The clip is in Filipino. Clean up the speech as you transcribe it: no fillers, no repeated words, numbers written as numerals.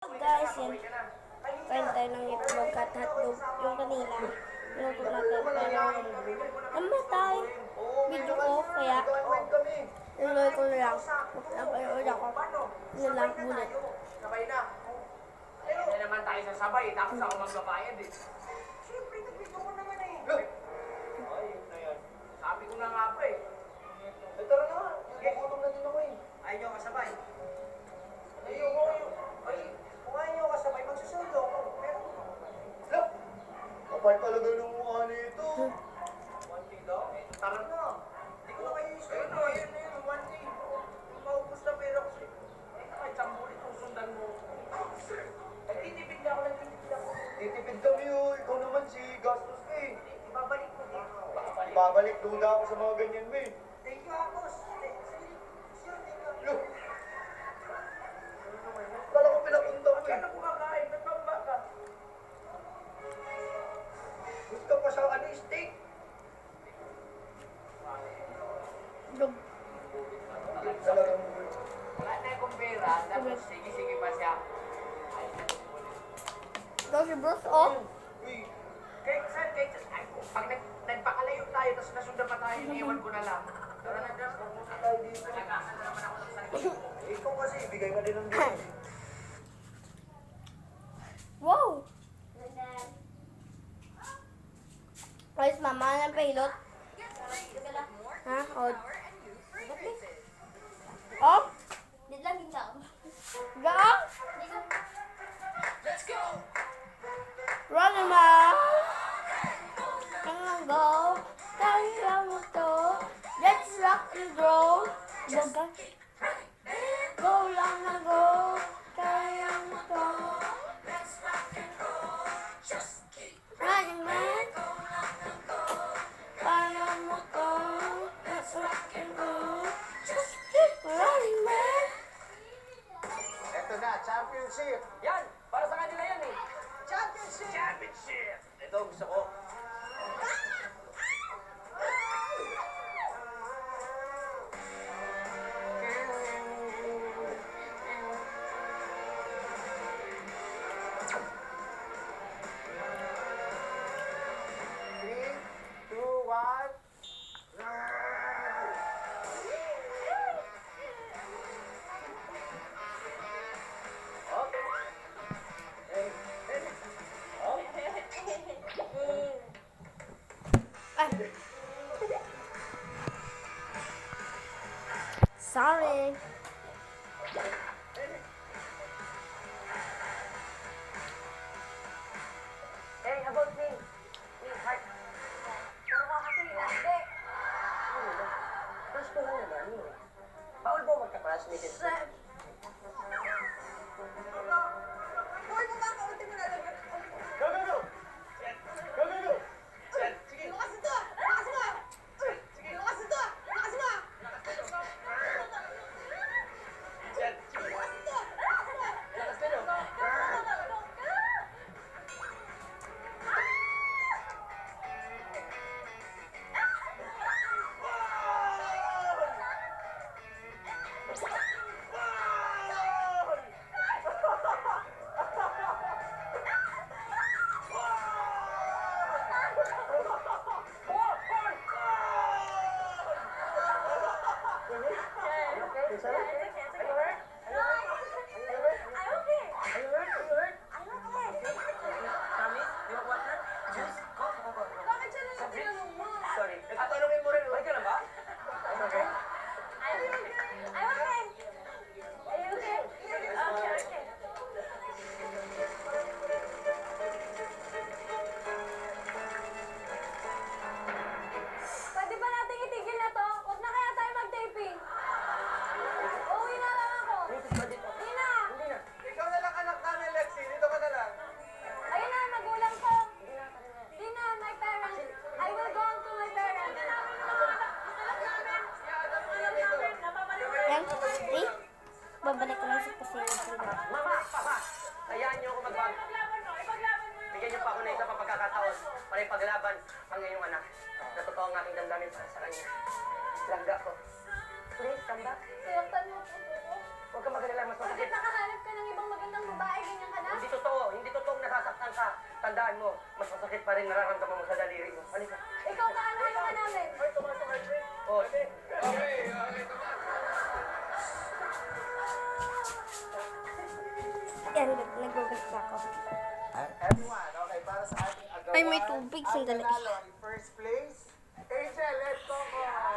Guys, yan. Kain tayo ng itlog at hotdog. Yung kanila, pinuto natin. Pero, namatay. Video ko, kaya, inuloy ko na lang. Napanood ako. Yun lang, bulit. Sabay na. Hindi naman tayo sasabay, tapos ako magbabayad eh. Siyempre, nag-video ko naman eh. Look! Ay, yun na yan. Sabi ko na nga pa eh. Eh, tara na nga. Nagugutom na din ako eh. Ayaw nyo kasabay. Ayaw ko. Ay, kung ayaw nyo kasabay, magsusundo ako. Pero, look! Kapal talaga ng mukha nito. 1K daw? Tara na. Hindi ko na kayo iso. Ayun na, ayun na yun. 1K. Maubos na pera ko sa'yo. Eh, kahit sambulit kung sundan mo. Titipid na ako, nagtitipid ako. Titipid kami oh. Ikaw naman si gastos ka eh. Ibabalik ko dito. Ibabalik duda ako sa mga ganyan mo eh. Thank you, Agos. Look. Kala ko pinapunta mo eh. Kaya na kumakain, nagpamba ka. Gusto pa sa ano, steak? Dog. Talagang wala na akong pera, tapos sige-sige pa siya. Daw si Bruce, oh. Uy, kahit saan, pag nagpakalayo tayo, tapos nasundan pa tayo, iniwan ko na lang. Tara na, Jas, pumunta tayo dito. Nagkasa na naman ako ng sarili ko. Ikaw kasi, bigay ka din ng bigay. Wow! Guys, mama ng pilot. Ha? Od. Oh? Dito lang din ako. Gaang? Let's go! Running man! Ang go! Kaya mo to! Let's rock and roll! Baga. Go lang na go! Kaya mo to! Running man! Kaya mo to! Let's rock and roll! Just keep running man! Ito na, championship! Yan! Para sa kanila yan eh! Championship! Championship! Ito, gusto ko. Three, two, one. Ay. Sorry. Hey, how about me? Me, heart. Puro ka kasi, hindi. Crush ko lang naman eh. Bawal ba magka-crush-mate ito? Go, go, go! Go, go, go! Sige! Lakas na no? Sorry. Tatanungin mo rin, okay ka na ba? Okay. Pwede ba natin itigil na to? Huwag na kaya tayo mag-taping. Uuwi na lang ako. Hindi na. Hindi na. Ikaw na lang anak namin, Lexi. Dito ka na lang. Ayun na, magulang ko. Hindi na, my parents. I will go to my parents. Yan. Eh? Babalik ko lang sa pasilyo. Mama, papa, hayaan niyo ako mag-bag. Bigyan niyo pa ako na isa pa pagkakataon para ipaglaban ang iyong anak. Na totoo ang aking damdamin para sa kanya. Langga ko. Please, come back. Sinaktan mo po ko. Huwag ka magalala, mas Bakit masakit. nakahanap ka ng ibang magandang babae? tandaan mo, mas masakit pa rin nararamdaman mo sa daliri mo. Halika. Ikaw kaano-ano ka namin? Ay, tumasok kayo, Chris. Oh, okay. Yan, nag-ugas na ako. Everyone, okay, para sa ating agawan. Ay, may tubig, sandali. Ang nanalo in first place, Angel, let's go!